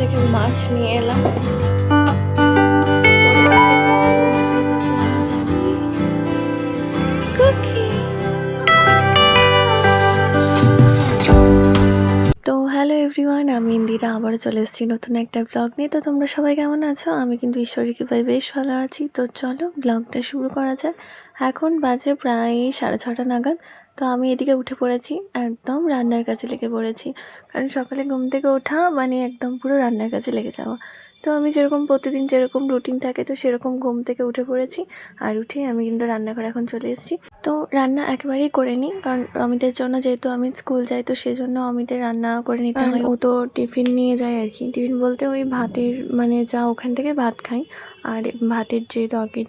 থেকে মাছ নিয়ে এলাম। তো হ্যালো এভরিওয়ান, আমি ইন্দিরা আবারও চলে এসেছি নতুন একটা ব্লগ নিয়ে। তো তোমরা সবাই কেমন আছো? আমি কিন্তু ঈশ্বরের কৃপায় বেশ ভালো আছি। তো চলো ব্লগটা শুরু করা যাক। এখন বাজে প্রায় 6:30 নাগাদ। তো আমি এদিকে উঠে পড়েছি, একদম রান্নার কাছে লেগে পড়েছি। কারণ সকালে ঘুম থেকে ওঠা মানে একদম পুরো রান্নার কাছে লেগে যাওয়া। তো আমি যেরকম প্রতিদিন যেরকম রুটিন থাকে, তো সেরকম ঘুম থেকে উঠে পড়েছি। আর উঠে আমি কিন্তু রান্নাঘরে এখন চলে এসেছি। তো রান্না একেবারেই করে নিই, কারণ অমিতের জন্য, যেহেতু আমি স্কুল যাই, তো সেই জন্য অমিতের রান্না করে নিতে হয়। ও তো টিফিন নিয়ে যায় আর কি। টিফিন বলতে ওই ভাতের মানে যা ওখান থেকে ভাত খাই, আর ভাতের যে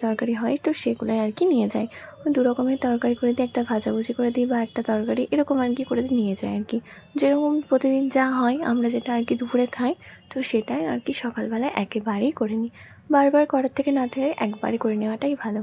তরকারি হয়, তো সেগুলোই আর কি নিয়ে যায়। ওই 2 রকমের তরকারি করে দিই, একটা ভাজাভুজি করে দিই বা একটা তরকারি, এরকম আর কি করে নিয়ে যায় আর কি। যেরকম প্রতিদিন যা হয় আমরা যেটা আর কি দুপুরে খাই, তো সেটাই আর কি সকালবেলায় একেবারেই করে নিই। বারবার করার থেকে না থেকে একবারই করে নেওয়াটাই ভালো।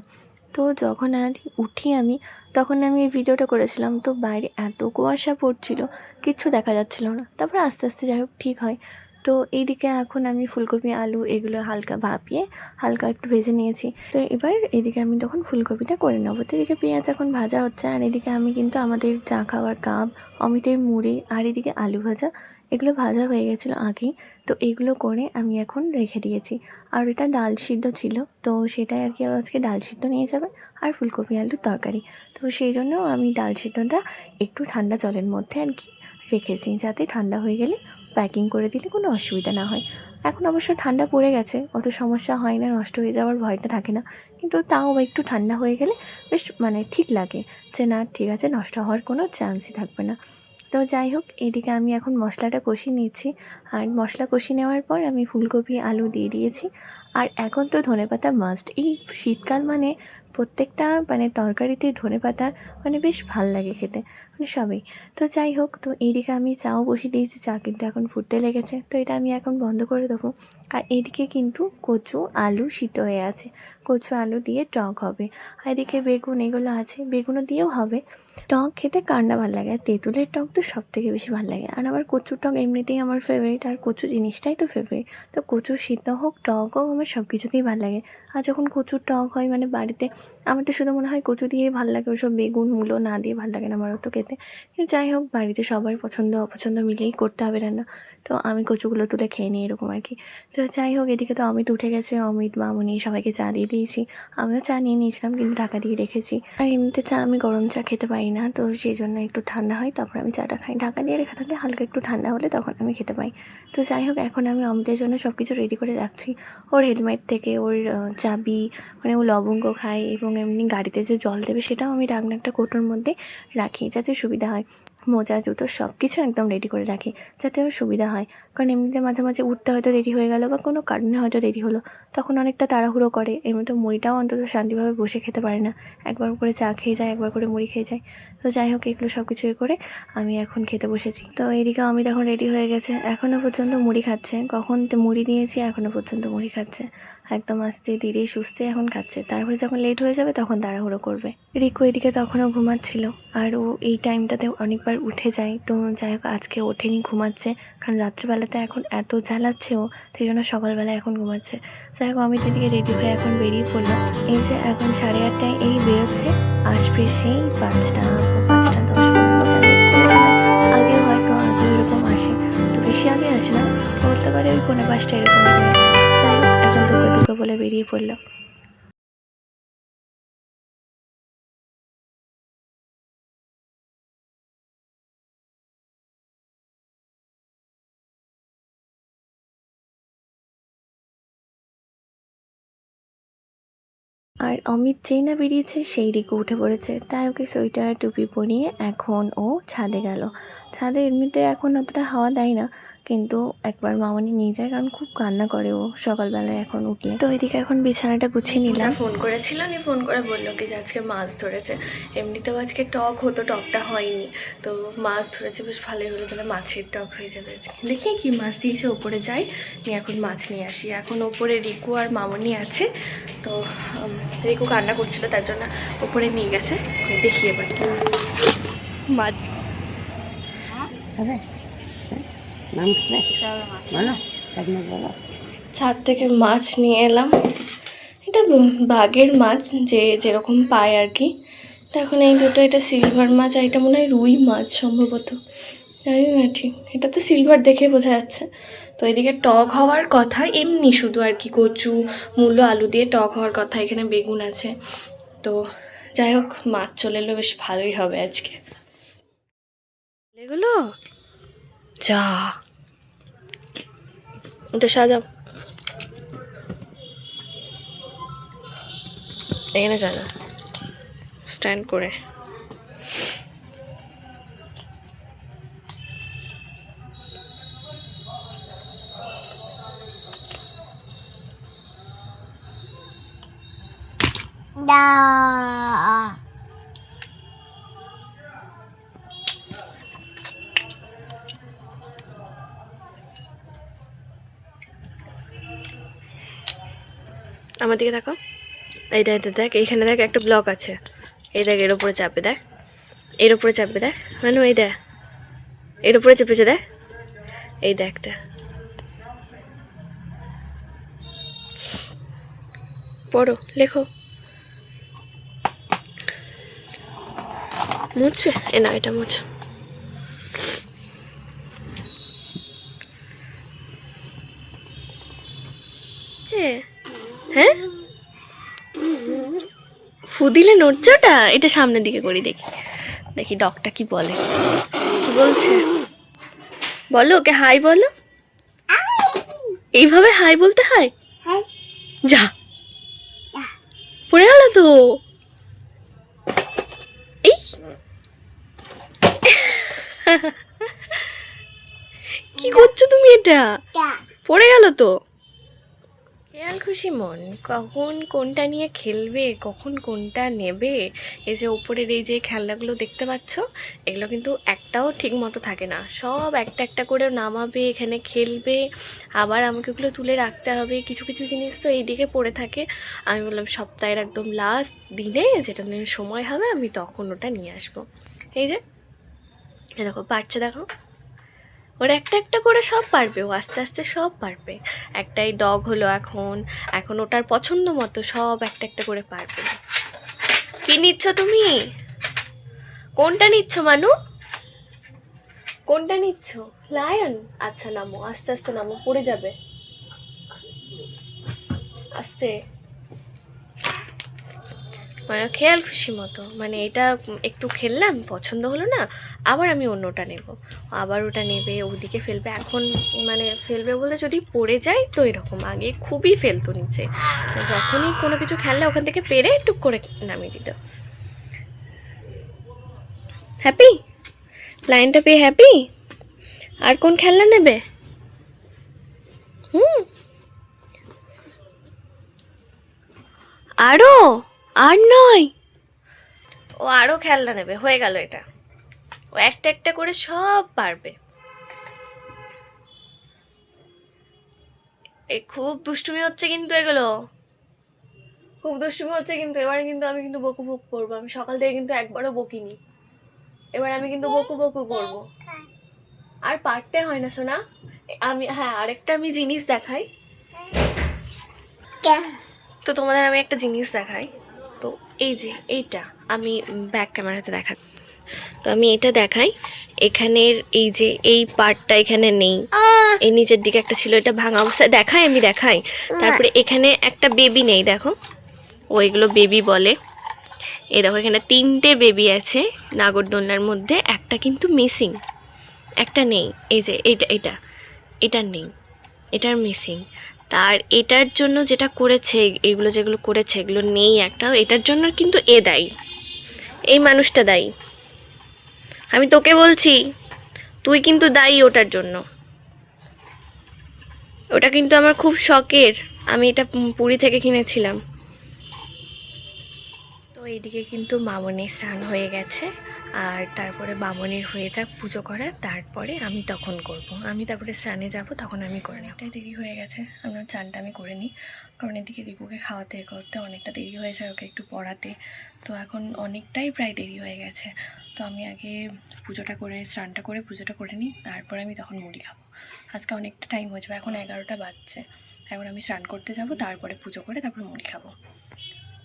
তো যখন আর উঠি আমি, তখন আমি এই ভিডিওটা করেছিলাম। তো বাইরে এত কুয়াশা পড়ছিল, কিচ্ছু দেখা যাচ্ছিল না। তারপর আস্তে আস্তে যাই হোক ঠিক হয়। তো এইদিকে এখন আমি ফুলকপি আলু এগুলো হালকা ভাপিয়ে হালকা একটু ভেজে নিয়েছি। তো এবার এদিকে আমি তখন ফুলকপিটা করে নেবো। তো এদিকে পেঁয়াজ এখন ভাজা হচ্ছে, আর এদিকে আমি কিন্তু আমাদের চা খাওয়ার কাপ, অমিতের মুড়ি, আর এদিকে আলু ভাজা, এগুলো ভাজা হয়ে গেছিলো আগেই। তো এগুলো করে আমি এখন রেখে দিয়েছি। আর এটা ডাল সিদ্ধ ছিল, তো সেটাই আর কি আজকে ডাল সিদ্ধ নিয়ে যাবে, আর ফুলকপি আলুর তরকারি। তো সেই জন্য আমি ডাল সিদ্ধটা একটু ঠান্ডা জলের মধ্যে আর কি রেখেছি, যাতে ঠান্ডা হয়ে গেলে প্যাকিং করে দিলে কোনো অসুবিধা না হয়। এখন অবশ্য ঠান্ডা পড়ে গেছে, অত সমস্যা হয় না, নষ্ট হয়ে যাওয়ার ভয়টা থাকে না। কিন্তু তাও একটু ঠান্ডা হয়ে গেলে বেশ মানে ঠিক লাগে, যে না ঠিক আছে, নষ্ট হওয়ার কোনো চান্সই থাকবে না। তো যাই হোক, এদিকে আমি এখন মশলাটা কষিয়ে নিচ্ছি। আর মশলা কষিয়ে নেওয়ার পর আমি ফুলকপি আলু দিয়ে দিয়েছি। আর এখন তো ধনেপাতা মাস্ট, এই শীতকাল মানে প্রত্যেকটা মানে তরকারিতেই ধনেপাতা মানে বেশ ভাল লাগে খেতে, মানে সবই। তো যাই হোক, তো এইদিকে আমি চাও বসিয়ে দিয়েছি, চা কিন্তু এখন ফুটতে লেগেছে। তো এটা আমি এখন বন্ধ করে দেবো। আর এইদিকে কিন্তু কচু আলু সিদ্ধ হয়ে আছে, কচু আলু দিয়ে টক হবে। আর এদিকে বেগুন এগুলো আছে, বেগুনও দিয়েও হবে। টক খেতে কার না ভালো লাগে, আর তেঁতুলের টক তো সব থেকে বেশি ভালো লাগে। আর আমার কচুর টক এমনিতেই আমার ফেভারিট, আর কচু জিনিসটাই তো ফেভারিট। তো কচুর সিদ্ধ হোক টক হোক, আমার সব কিছুতেই ভালো লাগে। আর যখন কচুর টক হয় মানে বাড়িতে, আমার তো শুধু মনে হয় কচু দিয়েই ভালো লাগে, ওসব বেগুন মূলো না দিয়ে ভালো লাগে না আমার তো খেতে। কিন্তু যাই হোক, বাড়িতে সবার পছন্দ অপছন্দ মিলেই করতে হবে রান্না। তো আমি কচুগুলো তুলে খেয়ে নিই এরকম আর কি। তো যাই হোক, এদিকে তো অমিত উঠে গেছে, অমিত মামনি সবাইকে চা দিয়ে দিয়েছি। আমিও চা নিয়ে নিয়েছিলাম, কিন্তু ঢাকা দিয়ে রেখেছি। আর এমনিতে চা আমি গরম চা খেতে পারি না, তো সেই জন্য একটু ঠান্ডা হয় তারপর আমি চাটা খাই। ঢাকা দিয়ে রেখে থাকলে হালকা একটু ঠান্ডা হলে তখন আমি খেতে পাই। তো যাই হোক, এখন আমি অমিতের জন্য সব কিছু রেডি করে রাখছি। ওর হেলমেট থেকে ওর চাবি, মানে ও লবঙ্গ খায়, এবং এমনি গাড়িতে যে জল দেবে সেটাও আমি রাখনা একটা কৌটোর মধ্যে রাখি, যাতে সুবিধা হয়। মোজা জুতো সব কিছু একদম রেডি করে রাখি, যাতে ওর সুবিধা হয়। কারণ এমনিতে মাঝে মাঝে উঠতে হয়তো দেরি হয়ে গেল, বা কোনো কারণে হয়তো দেরি হলো, তখন অনেকটা তাড়াহুড়ো করে। এমনিতে মুড়িটাও অন্তত শান্তিভাবে বসে খেতে পারে না, একবার করে চা খেয়ে যায়, একবার করে মুড়ি খেয়ে যায়। তো যাই হোক, এগুলো সব কিছু করে আমি এখন খেতে বসেছি। তো এইদিকে আমি তখন রেডি হয়ে গেছে, এখনও পর্যন্ত মুড়ি খাচ্ছে। কখন মুড়ি দিয়েছি এখনও পর্যন্ত মুড়ি খাচ্ছে, একদম আস্তে ধীরে সুস্থে এখন খাচ্ছে। তারপরে যখন লেট হয়ে যাবে তখন তাড়াহুড়ো করবে। রিকু এদিকে তখনও ঘুমাচ্ছিল, আর ও এই টাইমটাতে অনেকবার উঠে যায়। তো যাই হোক, আজকে ওঠেনি, ঘুমাচ্ছে। কারণ রাত্রিবেলাতে এখন এত জ্বালাচ্ছে ও, সেই জন্য সকালবেলা এখন ঘুমাচ্ছে। যাই হোক, আমি এদিকে রেডি হয়ে এখন বেরিয়ে পড়লাম। এই যে এখন 8:30টায় এই বেরোচ্ছে, আসবে সেই 5টা 5টা 10-15, যাই হোক কোনো সময় আগেও হয়তো এরকম আসে। তো বেশি আগে আসে না, বলতে পারে ওই 4:45 এরকম করে। যাই হোক, এখন দুটো বলে বেরিয়ে পড়লাম। আর অমিত যেই না বেরিয়েছে সেই রিকু উঠে পড়েছে, তাই ওকে সোয়েটার টুপি পরিয়ে এখন ও ছাদে গেল। ছাদে এমনিতে এখন অতটা হাওয়া দেয় না, কিন্তু একবার মামনি নিয়ে যায়, কারণ খুব কান্না করে ও সকালবেলায় এখন উঠলে। তো ওইদিকে এখন বিছানাটা গুছিয়ে নিলাম। ফোন করেছিল, নি ফোন করে বললো কি যে আজকে মাছ ধরেছে। এমনিতেও আজকে টক হতো, টকটা হয়নি, তো মাছ ধরেছে, বেশ ভালোই হলো, তাহলে মাছের টক হয়ে যাবে আজকে। দেখি কি মাছ দিয়েছে, ওপরে যাই নিয়ে এখন মাছ নিয়ে আসি। এখন ওপরে রিকু আর মামনি আছে, তো রিকু কান্না করছিল, তার জন্য ওপরে নিয়ে গেছে। দেখি এবার কি মাছ। নাম বলো ছাদ থেকে মাছ নিয়ে এলাম। এটা বাগের মাছ, যে যেরকম পায় আর কি। তো এখন এই দুটো, এটা সিলভার মাছ আর এটা মনে হয় রুই মাছ সম্ভবত, জানি না ঠিক। এটা তো সিলভার দেখে বোঝা যাচ্ছে। তো এদিকে টক হওয়ার কথা এমনি শুধু আর কি, কচু মূলো আলু দিয়ে টক হওয়ার কথা। এখানে বেগুন আছে। তো যাই হোক, মাছ চলে এলো, বেশ ভালোই হবে আজকে। এগুলো যা, এটা সাজাও, এখানে সাজাও স্ট্যান্ড করে। আমার দিকে দেখো, এইটা দেখ, এইখানে দেখ একটা ব্লক আছে। এই দেখ, এর উপরে চাপে দেখ, এর উপরে চাপবে দেখ, মানে এই দেখ, এর উপরে চেপেছে দেখ, এই দেখটা পড়ো, লেখো, মুছবে। এ না, এটা মুছো। হ্যাঁ, ফু দিলে নড়ছে ওটা। এটা সামনের দিকে করি, দেখি দেখি ডগটা কি বলে, কি বলছে বলো, ওকে হাই বলো। এইভাবে হাই বলতে হয়? যা, পড়ে গেল তো। এই কি করছো তুমি? এটা পড়ে গেল তো। খেয়াল খুশি মন, কখন কোনটা নিয়ে খেলবে, কখন কোনটা নেবে। এই যে উপরের এই যে খেলনাগুলো দেখতে পাচ্ছ, এগুলো কিন্তু একটাও ঠিক মতো থাকে না। সব একটা একটা করে নামাবে, এখানে খেলবে, আবার আমাকে ওগুলো তুলে রাখতে হবে। কিছু কিছু জিনিস তো এইদিকে পড়ে থাকে। আমি বললাম সপ্তাহের একদম লাস্ট দিনে যেটা নিয়ে সময় হবে আমি তখন ওটা নিয়ে আসবো। এই যে এ দেখো, পারছে দেখো, ওরা একটা একটা করে সব পারবে, ও আস্তে আস্তে সব পারবে। একটাই ডগ হলো এখন, এখন ওটার পছন্দ মতো সব একটা একটা করে পারবে। কি নিচ্ছ তুমি? কোনটা নিচ্ছ মানু? কোনটা নিচ্ছ? লায়ন? আচ্ছা নামো, আস্তে আস্তে নামো, পড়ে যাবে, আস্তে। মানে খেয়াল খুশি মতো, মানে এটা একটু খেললাম, পছন্দ হলো না, আবার আমি অন্যটা নেব, আবার ওটা নেবে, ওদিকে ফেলবে। এখন মানে ফেলবে বলতে যদি পড়ে যায় তো এরকম, আগে খুবই ফেলতো নিচে, যখনই কোনো কিছু খেললে ওখান থেকে পেরে টুক করে নামিয়ে দিত। হ্যাপি? লাইনটা পেয়ে হ্যাপি? আর কোন খেলনা নেবে? আরো? আর নয়, ও আরো খেলনা নেবে, হয়ে গেল এটা। ও একটা একটা করে সব পারবে। এই খুব দুষ্টুমি হচ্ছে কিন্তু, এগুলো খুব দুষ্টুমি হচ্ছে কিন্তু। এবার কিন্তু আমি কিন্তু বকু বকু করবো। আমি সকাল থেকে কিন্তু একবারও বকিনি, এবার আমি কিন্তু বকু বকু করবো। আর পারতে হয় না সোনা। আমি, হ্যাঁ, আরেকটা আমি জিনিস দেখাই তো তোমাদের, আমি একটা জিনিস দেখাই তো। এই যে এইটা আমি ব্যাক ক্যামেরাতে দেখা, তো আমি এটা দেখাই। এখানের এই যে এই পার্টটা এখানে নেই, এই নিচের দিকে একটা ছিল, এটা ভাঙা অবস্থায় দেখাই, আমি দেখাই। তারপরে এখানে একটা বেবি নেই, দেখো, ওইগুলো বেবি বলে। এই দেখো, এখানে 3টে বেবি আছে নাগরদোলনার মধ্যে, একটা কিন্তু মিসিং, একটা নেই। এই যে এটা এটা এটা নেই, এটার মিসিং। তার এটার জন্য যেটা করেছে, এগুলো যেগুলো করেছে এগুলো নেই একটাও। এটার জন্য কিন্তু এ দায়ী, এই মানুষটা দায়ী। আমি তোকে বলছি, তুই কিন্তু দায়ী ওটার জন্য। ওটা কিন্তু আমার খুব শখের, আমি এটা পুরী থেকে কিনেছিলাম। তো এইদিকে কিন্তু মামনি স্নান হয়ে গেছে, আর তারপরে মামনির হয়ে যাক পুজো করা, তারপরে আমি তখন করব। আমি তারপরে স্নানে যাব, তখন আমি করে নিই। অনেকটাই দেরি হয়ে গেছে, আমার চানটা আমি করে নিই, কারণ এদিকে রিকুকে খাওয়াতে করতে অনেকটা দেরি হয়ে যায়, ওকে একটু পড়াতে। তো এখন অনেকটাই প্রায় দেরি হয়ে গেছে, তো আমি আগে পুজোটা করে স্নানটা করে পুজোটা করে নিই, তারপরে আমি তখন মুড়ি খাবো। আজকে অনেকটা টাইম হয়ে যাবে, এখন 11টা বাজছে। এখন আমি স্নান করতে যাব, তারপরে পুজো করে তারপর মুড়ি খাবো।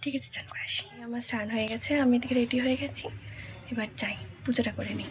ঠিক আছে, চান করে আসি। আমার স্নান হয়ে গেছে, আমি এদিকে রেডি হয়ে গেছি, এবার যাই পুজোটা করে নিই।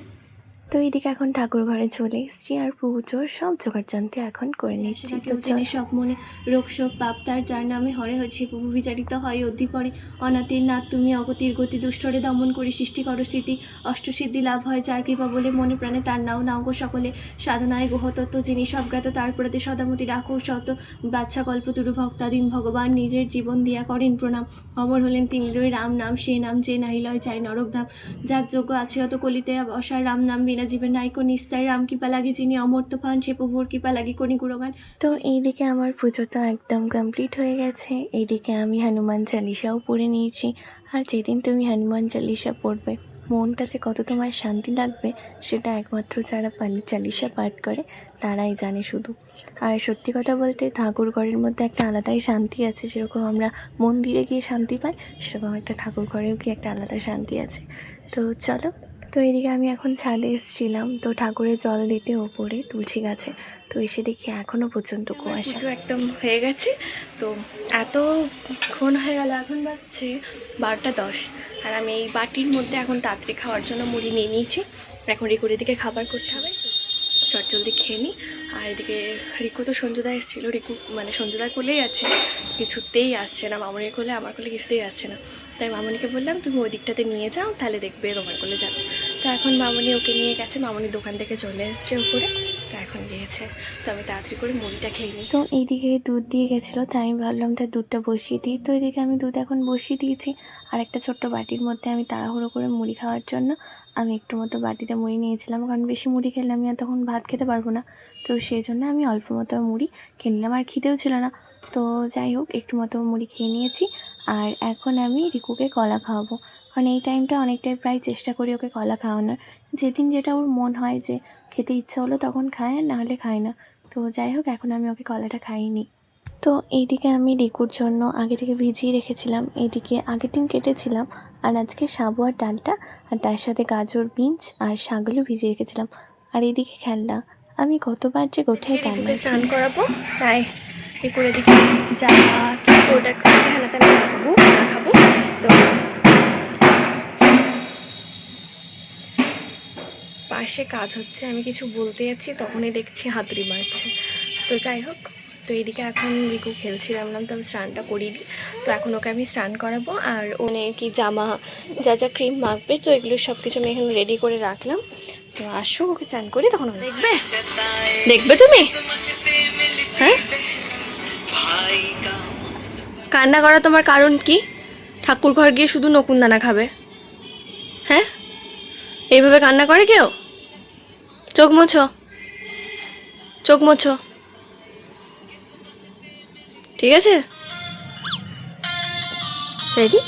তো এইদিকে এখন ঠাকুর ঘরে চলে এসেছি, আর পুজোর সব জোগাড় জানতে এখন করে নিচ্ছি। তো জেনে সব মনে রোগ শোক পাপ তার যার নামে হরে হয়েছে প্রভু বিচারিত হয় অধি পরে অনাতির নাথ তুমি অগতির গতি দুষ্টরে দমন করে সৃষ্টি করো স্মৃতি অষ্টসিদ্ধি লাভ হয় যার কৃপা বলে মনে প্রাণে তার নাও নাও গো সকলে সাধনায় গোহতত্ত্ব যিনি সব জ্ঞাত তার প্রতি সদামতি রাখো শত বাচ্চা কল্পতরু ভক্তাধীন ভগবান নিজের জীবন দিয়া করেন প্রণাম অমর হলেন তিনি রই রাম নাম সে নাম যে নাহি লয় চাই নরক ধাম যার যোগ্য আছে অত কলিতে অসার রাম নাম বিনা জীবের নাইকো নিস্তার রাম কৃপা লাগে যিনি অমর্ত ফান সে প্রভুর কৃপা লাগে কোনি গুণগান। তো এইদিকে আমার পুজো তো একদম কমপ্লিট হয়ে গেছে। এইদিকে আমি হনুমান চালিসাও পড়ে নিয়েছি, আর যেদিন তুমি হনুমান চালিসা পড়বে মনটা যে কত তোমার শান্তি লাগবে সেটা একমাত্র যারা চালিসা পাঠ করে তারাই জানে শুধু। আর সত্যি কথা বলতে ঠাকুর ঘরের মধ্যে একটা আলাদাই শান্তি আছে, যেরকম আমরা মন্দিরে গিয়ে শান্তি পাই, সেরকম একটা ঠাকুর ঘরেও কি একটা আলাদা শান্তি আছে। তো চলো, তো এদিকে আমি এখন ছাদে এসেছিলাম তো ঠাকুরের জল দিতে ওপরে তুলসী গাছে, তো এসে দেখি এখনও পর্যন্ত কুয়াশা। পুজো একদম হয়ে গেছে, তো এতক্ষণ হয়ে গেল, এখন বাজছে 12টা 10, আর আমি এই বাটির মধ্যে এখন তাড়াতাড়ি খাওয়ার জন্য মুড়ি নিয়ে নিয়েছি। এখন রিকুর এদিকে খাবার করতে হবে, চটজলদি খেয়ে নিই। আর এদিকে রিকু তো সঞ্জুদা এসেছিলো, রিকু মানে সঞ্জুদার কোলেই আছে, কিছুতেই আসছে না, মামনির কোলে আমার কোলে কিছুতেই আসছে না। তাই মামনিকে বললাম তুমি ওই দিকটাতে নিয়ে যাও, তাহলে দেখবে তোমার কোলে যাবে। তো এখন মামনি ওকে নিয়ে গেছে, মামনির দোকান থেকে চলে এসছে উপরে, তো এখন গিয়েছে। তো আমি তাড়াতাড়ি করে মুড়িটা খেয়ে নিই। তো এইদিকে দুধ দিয়ে গেছিলো, তাই আমি ভাবলাম তাই দুধটা বসিয়ে দিই। তো এদিকে আমি দুধ এখন বসিয়ে দিয়েছি, আর একটা ছোট্ট বাটির মধ্যে আমি তাড়াহুড়ো করে মুড়ি খাওয়ার জন্য আমি একটু মতো বাটিতে মুড়ি নিয়েছিলাম, কারণ বেশি মুড়ি খেলে আমি আর তখন ভাত খেতে পারবো না। তো সেই জন্য আমি অল্প মতো মুড়ি খেয়ে নিলাম, আর খিদেও ছিল না। তো যাই হোক, একটু মতো মুড়ি খেয়ে নিয়েছি। আর এখন আমি রিকুকে কলা খাওয়াবো, কারণ এই টাইমটা অনেকটাই প্রায় চেষ্টা করি ওকে কলা খাওয়ানোর। যেদিন যেটা ওর মন হয় যে খেতে ইচ্ছা হলো তখন খায়, আর নাহলে খায় না। তো যাই হোক, এখন আমি ওকে কলাটা খাইনি। তো এইদিকে আমি রিকুর জন্য আগে থেকে ভিজিয়ে রেখেছিলাম, এইদিকে আগের দিন কেটেছিলাম, আর আজকে সাবু আর ডালটা, আর তার সাথে গাজর বিনস আর শাকগুলো ভিজিয়ে রেখেছিলাম। আর এইদিকে খেলনা, আমি কতবার যে গোঠায় রান্না স্নান করাবো, তাই রিকুর এদিকে যা ওটা খেলাতে আমি খাবো। তো পাশে কাজ হচ্ছে, আমি কিছু বলতে যাচ্ছি তখনই দেখছি হাতুড়ি মারছে। তো যাই হোক, তো এইদিকে এখন রিকু খেলছিলাম না, তো আমি স্নানটা করিনি। তো এখন ওকে আমি স্নান করাবো, আর ওনে কি জামা যা যা ক্রিম মাখবে, তো এগুলো সব কিছু আমি এখন রেডি করে রাখলাম। তো আসো, ওকে চান করি, তখন দেখবে দেখবে তুমি। হ্যাঁ, কান্না করা তোমার কারণ কি? ঠাকুর ঘর গিয়ে শুধু নকুন দানা খাবে? হ্যাঁ, এইভাবে কান্না করে কেউ? চোখ মোছো, চোখ মোছো, ঠিক আছে? রেডি?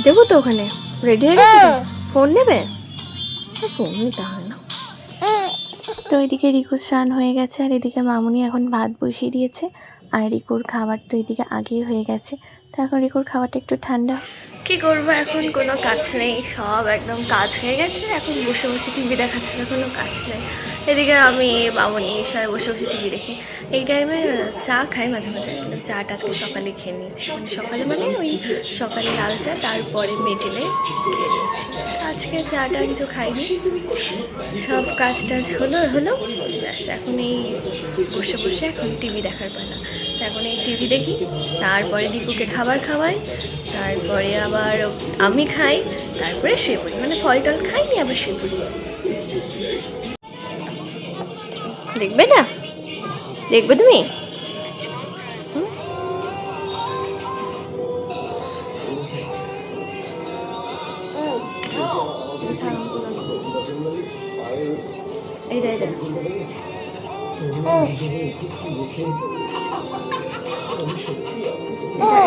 দেবো তো ওখানে, রেডি হয়ে গেছে? ফোন নেবে? ফোন নিতে হয় না। তো এদিকে রিকুর স্নান হয়ে গেছে, আর এদিকে মামুনি এখন ভাত বসিয়ে দিয়েছে, আর রিকুর খাবার তো এদিকে আগেই হয়ে গেছে। তো এখন রিকুর খাবারটা একটু ঠান্ডা। কি করবো, এখন কোনো কাজ নেই, সব একদম কাজ হয়ে গেছে, এখন বসে বসে টিভি দেখা ছাড়া কোনো কাজ নেই। এদিকে আমি মামুনি সবাই বসে বসে টিভি দেখি। এই টাইমে চা খাই মাঝে মাঝে, কিন্তু চাটা আজকে সকালে খেয়ে নিয়েছি, মানে সকালে মানে ওই সকালে লাল চা, তারপরে মিডিলে খেয়ে নিয়েছি। আজকে চাটা কিছু খাইনি, সব কাজ টাজ হলো ব্যাস, এখন এই বসে বসে এখন টিভি দেখার পালা। এখন এই টিভি দেখি, তারপরে রিকুকে খাবার খাওয়াই, তারপরে আবার আমি খাই, তারপরে শুয়ে পড়ি, মানে ফল টল খাইনি আবার শুয়ে পড়ি। দেখবে না? দেখবে তুমি?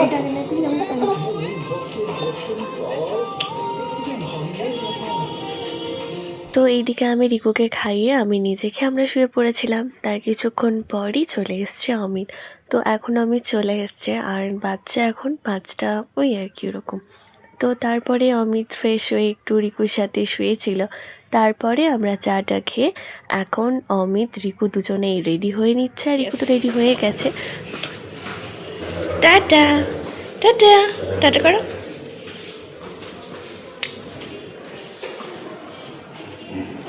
এটা কিনে তুই আমরা কেন তো এইদিকে আমি রিকুকে খাইয়ে আমি নিজে খেয়ে আমরা শুয়ে পড়েছিলাম। তার কিছুক্ষণ পরই চলে এসছে অমিত। তো এখন অমিত চলে এসছে আর বাচ্চা এখন 5টা ওই আর কি ওরকম। তো তারপরে অমিত ফ্রেশ হয়ে একটু রিকুর সাথে শুয়েছিল। তারপরে আমরা চাটা খেয়ে এখন অমিত রিকু দুজনেই রেডি হয়ে নিচ্ছে আর রিকু তো রেডি হয়ে গেছে। টাটা টাটা টাটা করো।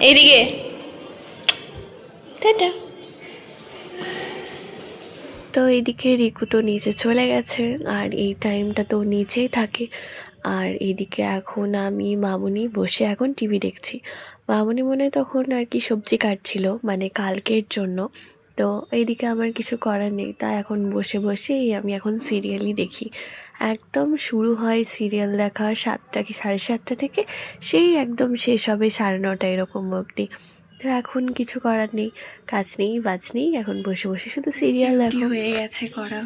এইদিকে টাটা। তো এইদিকে রিকু তো নিচে চলে গেছে আর এই টাইমটা তো নিচেই থাকে। আর এইদিকে এখন আমি মামুনি বসে এখন টিভি দেখছি। মামুনি মনে হয় তখন আর কি সবজি কাটছিল মানে কালকের জন্য। তো এইদিকে আমার কিছু করার নেই, তা এখন বসে বসেই আমি এখন সিরিয়ালই দেখি। একদম শুরু হয় সিরিয়াল দেখা 7টা কি 7:30 থেকে, সেই একদম শেষ হবে 9:30 এরকম অবধি। তো এখন কিছু করার নেই, কাজ নেই বাজ নেই, এখন বসে বসে শুধু সিরিয়াল দেখা। হয়ে গেছে করা।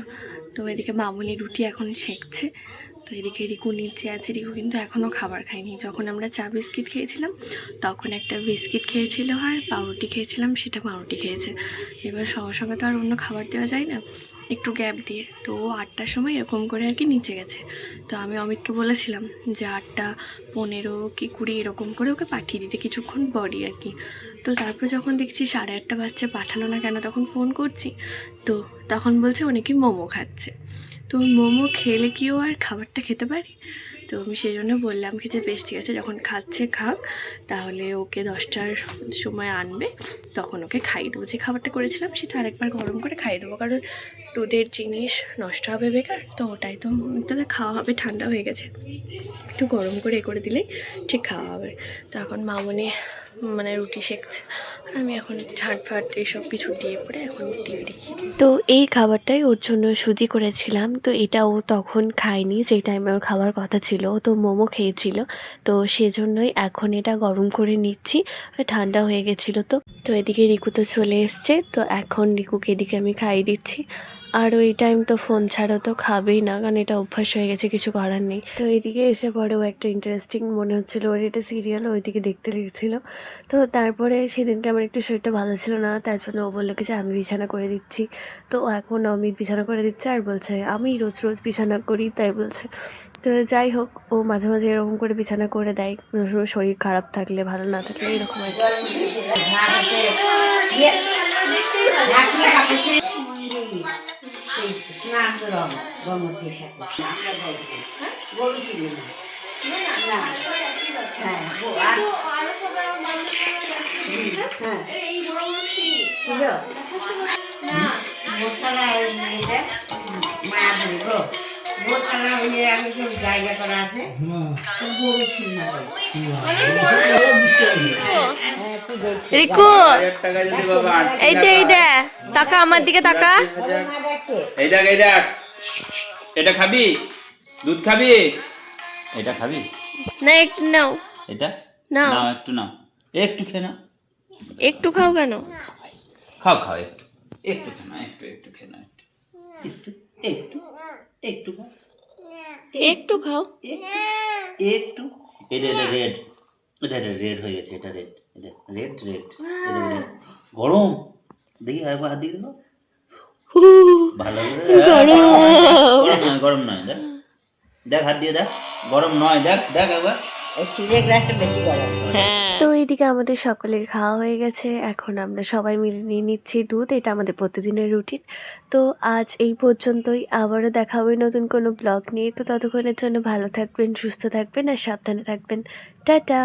তো এদিকে মামুনি রুটি এখন সেঁকছে। তো এদিকে রিকু নিচে আছে, রিকু কিন্তু এখনও খাবার খায়নি। যখন আমরা চা বিস্কিট খেয়েছিলাম তখন একটা বিস্কিট খেয়েছিল আর পাউরুটি খেয়েছিলাম, সেটা পাউরুটি খেয়েছে। এবার সঙ্গে সঙ্গে তো আর অন্য খাবার দেওয়া যায় না, একটু গ্যাপ দিয়ে। তো 8টার সময় এরকম করে আর কি নিচে গেছে। তো আমি অমিতকে বলেছিলাম যে 8:15 কি 20 এরকম করে ওকে পাঠিয়ে দিতে কিছুক্ষণ পরই আর কি। তো তারপর যখন দেখছি 8:30 বাজছে, পাঠালো না কেন, তখন ফোন করছি। তো তখন বলছে ও নাকি মোমো খাচ্ছে। তো মোমো খেলে কি ও আর খাবারটা খেতে পারে? তো আমি সেই জন্য বললাম কি যে বেশ ঠিক আছে, যখন খাচ্ছে খাক, তাহলে ওকে 10টার সময় আনবে, তখন ওকে খাইয়ে দেবো। যে খাবারটা করেছিলাম সেটা আরেকবার গরম করে খাইয়ে দেবো, কারণ দুধের জিনিস নষ্ট হবে বেকার। তো ওটাই তো তোদের খাওয়া হবে, ঠান্ডা হয়ে গেছে, একটু গরম করে করে দিলেই ঠিক খাওয়া হবে। তো এখন মামনি মানে রুটি সেঁকছে আর আমি এখন ঝাড়ফাট এইসব কিছু দিয়ে পরে এখন টিভি দেখি। তো এই খাবারটাই ওর জন্য সুজি করেছিলাম। তো এটা ও তখন খায়নি, যে টাইমে ওর খাওয়ার কথা ছিল। ও তো মোমো খেয়েছিল, তো সেজন্যই এখন এটা গরম করে নিচ্ছি। ঠান্ডা হয়ে গেছিলো। তো তো এদিকে রিকু তো চলে এসছে। তো এখন রিকুকে এদিকে আমি খাইয়ে দিচ্ছি। আর ওই টাইম তো ফোন ছাড়া তো খাবেই না, কারণ এটা অভ্যাস হয়ে গেছে, কিছু করার নেই। তো এদিকে এসে পরেও একটা ইন্টারেস্টিং মনে হচ্ছিলো, ওর এটা সিরিয়াল ওইদিকে দেখতে লেগেছিলো। তো তারপরে সেদিনকে আমার একটু শরীরটা ভালো ছিল না, তার জন্য ও বললো কি যে আমি বিছানা করে দিচ্ছি। তো এখন অমিত বিছানা করে দিচ্ছে আর বলছে আমি রোজ রোজ বিছানা করি, তাই বলছে। তো যাই হোক, ও মাঝে মাঝে এরকম করে বিছানা করে দেয়, শরীর খারাপ থাকলে ভালো না থাকলে এরকম আর কি। জায়গা করা আছে গরু ছিল রিকু এইটা এইটা তাকা আমার দিকে তাকা। এই দেখ এই দেখ, এটা খাবি? দুধ খাবি? এটা খাবি? না একটু নাও, এটা নাও নাও, একটু নাও, একটু খেয়ে নাও। একটু খাও কেন? খাও খাও, একটু একটু খেয়ে নাও, একটু খেয়ে নাও, একটু একটু একটু একটু খাও। একটু এটা এটা রেড, এটা রেড হয়ে গেছে, এটা রেড, এটা রেড রেড, এটা রেড গরম। দেখি আরেকবার হাত দিয়ে দেখো, ভালো করে গরম নয়, গরম নয়, দেখ দেখ হাত দিয়ে দেখ, গরম নয়, দেখ দেখ একবার। তো এইদিকে আমাদের সকলের খাওয়া হয়ে গেছে, এখন আমরা সবাই মিলে নিয়ে নিচ্ছি দুধ। এটা আমাদের প্রতিদিনের রুটিন। তো আজ এই পর্যন্তই, আবারও দেখা হবে নতুন কোনো ব্লগ নিয়ে। তো ততক্ষণের জন্য ভালো থাকবেন, সুস্থ থাকবেন আর সাবধানে থাকবেন। টাটা।